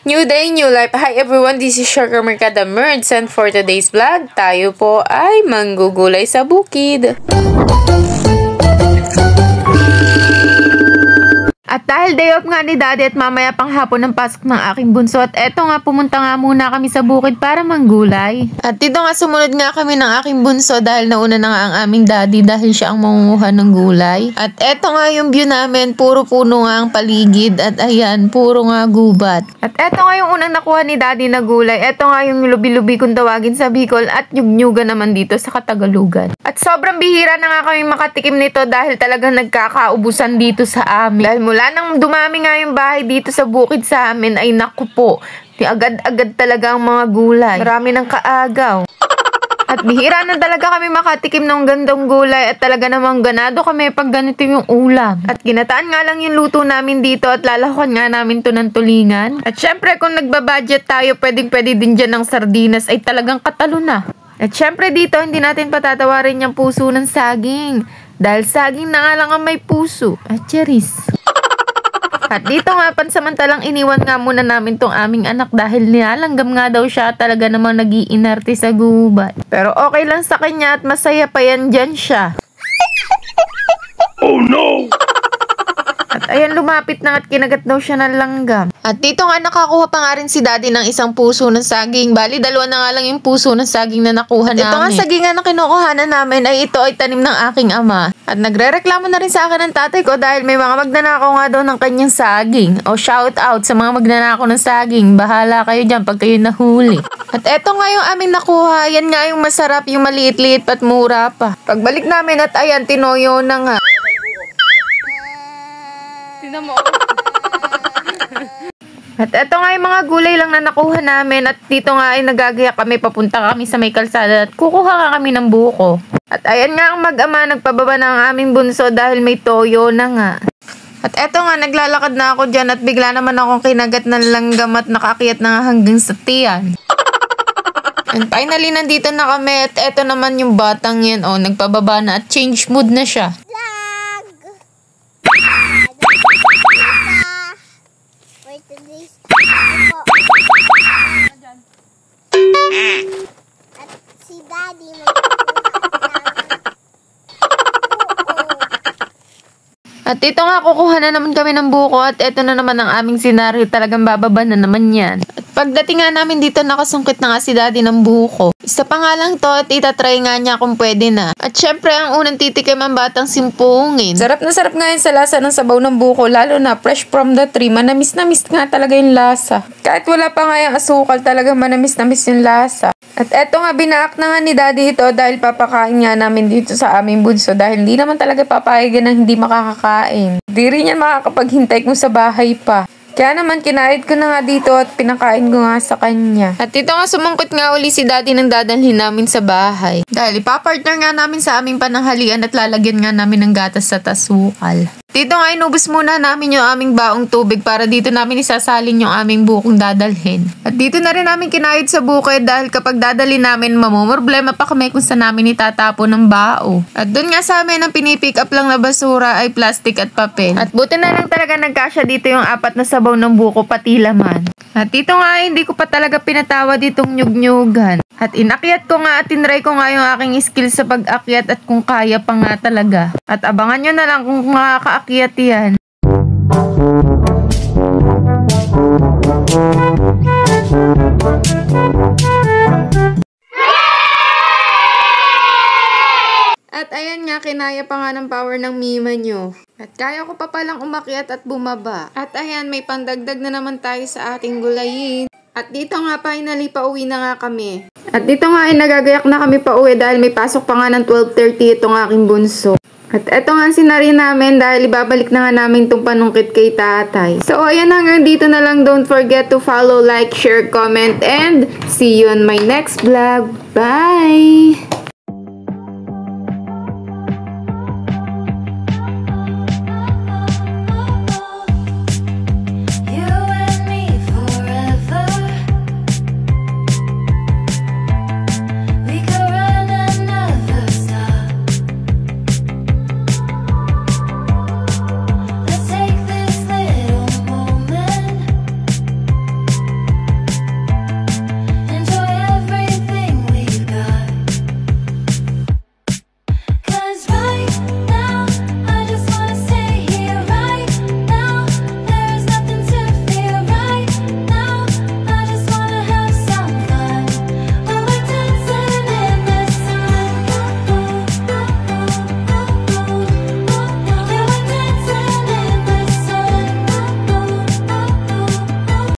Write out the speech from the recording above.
New day, new life. Hi everyone, this is Sugar Mercada Merds and for today's vlog, tayo po ay manggugulay sa bukid. At dahil day off nga ni Daddy at mamaya pang hapon ng pasok ng aking bunso at eto nga pumunta nga muna kami sa bukid para manggulay. At dito nga sumunod nga kami ng aking bunso dahil nauna na nga ang aming Daddy dahil siya ang mangunguha ng gulay. At eto nga yung view namin, puro puno nga ang paligid at ayan, puro nga gubat. At eto nga yung unang nakuha ni Daddy na gulay, eto nga yung lubi-lubi kung tawagin sa Bicol at nyug-nyugan naman dito sa Katagalugan. At sobrang bihira na nga kami makatikim nito dahil talagang nagkakaubusan dito sa amin. Dahil mula nang dumami nga yung bahay dito sa bukid sa amin ay naku po, agad-agad talaga ang mga gulay. Marami ng kaagaw. At bihira na talaga kami makatikim ng gandang gulay at talaga namang ganado kami pag ganito yung ulam. At ginataan nga lang yung luto namin dito at lalahukan nga namin to ng tulingan. At syempre kung nagbabudget tayo, pwedeng-pwede din dyan ng sardinas ay talagang katalo na. At syempre dito, hindi natin patatawarin yung puso ng saging. Dahil saging na nga lang ang may puso. At cheris. At dito nga, pansamantalang iniwan nga muna namin tong aming anak dahil nilalanggam nga daw siya talaga namang nag-iinarte sa gubat. Pero okay lang sa kanya at masaya pa yan dyan siya. Oh no! At ayan, lumapit na at kinagat daw siya ng langgam. At dito nga nakakuha pa nga rin si Daddy ng isang puso ng saging. Bali, dalawa na nga lang yung puso ng saging na nakuha namin. Ito nga saging na kinukuhanan namin ay ito ay tanim ng aking ama. At nagre-reklamo na rin sa akin ng tatay ko dahil may mga magnanakaw nga daw ng kanyang saging. O shout out sa mga magnanakaw ng saging. Bahala kayo dyan pag kayo nahuli. At eto nga yung aming nakuha. Yan nga yung masarap, yung maliit-liit at mura pa. Pagbalik namin at ayan, tinoyo na nga. Tinan mo. At eto nga yung mga gulay lang na nakuha namin at dito nga ay nagagaya kami, papunta kami sa may kalsada at kukuha nga kami ng buko. At ayan nga ang mag-ama, nagpababa na ang aming bunso dahil may toyo na nga. At eto nga, naglalakad na ako dyan at bigla naman akong kinagat ng langgam at nakaakyat na nga hanggang sa tiyan. And finally, nandito na kami at eto naman yung batang yan, oh, nagpababa na at change mood na siya. At si Daddy At dito nga kukuha na naman kami ng buko at eto na naman ang aming senaryo, talagang bababa na naman yan. At pagdating nga namin dito nakasungkit na nga si Daddy ng buko. Isa pa nga lang to at itatry nga niya kung pwede na. At syempre ang unang titikim ang batang simpungin. Sarap na sarap nga yun sa lasa ng sabaw ng buko, lalo na fresh from the tree. Manamis na miss nga talaga yung lasa. Kahit wala pa nga yung asukal, talaga manamis na miss yung lasa. At eto nga, binaak na nga ni Daddy ito dahil papakain nga namin dito sa aming bunso dahil hindi naman talaga papayagan ng hindi makakakain. Di rin yan makakapaghintay kung sa bahay pa. Kaya naman, kinahit ko na nga dito at pinakain ko nga sa kanya. At dito nga, sumungkot nga uli si Daddy nang dadalhin namin sa bahay. Dahil ipapartner nga namin sa aming pananghalian at lalagyan nga namin ng gatas sa tasukal. Dito nga, inubos muna namin yung aming baong tubig para dito namin isasalin yung aming bukong dadalhin. At dito na rin namin kinahit sa bukid dahil kapag dadalhin namin, mamumroblema pa kami kung saan namin itatapon ng bao. At doon nga sa amin, ang pinipick up lang na basura ay plastic at papel. At buti na lang talaga nagkasya dito yung 4 na sabaw ng buko pati laman. At dito nga, hindi ko pa talaga pinatawa ditong nyug-nyugan. At inakyat ko nga at tinry ko nga yung aking skill sa pag-akyat at kung kaya pa nga talaga. At abangan nyo na lang kung makakaakyat yan. At ayan nga, kinaya pa nga ng power ng mima nyo. At kaya ko pa palang umakyat at bumaba. At ayan, may pandagdag na naman tayo sa ating gulayin. At dito nga, finally, pauwi na nga kami. At dito nga ay nagagayak na kami pauwi dahil may pasok pa nga ng 12:30 itong aking bunso. At eto nga ang senaryo namin dahil ibabalik na nga namin itong panungkit kay tatay. So ayan, hanggang dito na lang. Don't forget to follow, like, share, comment, and see you on my next vlog. Bye!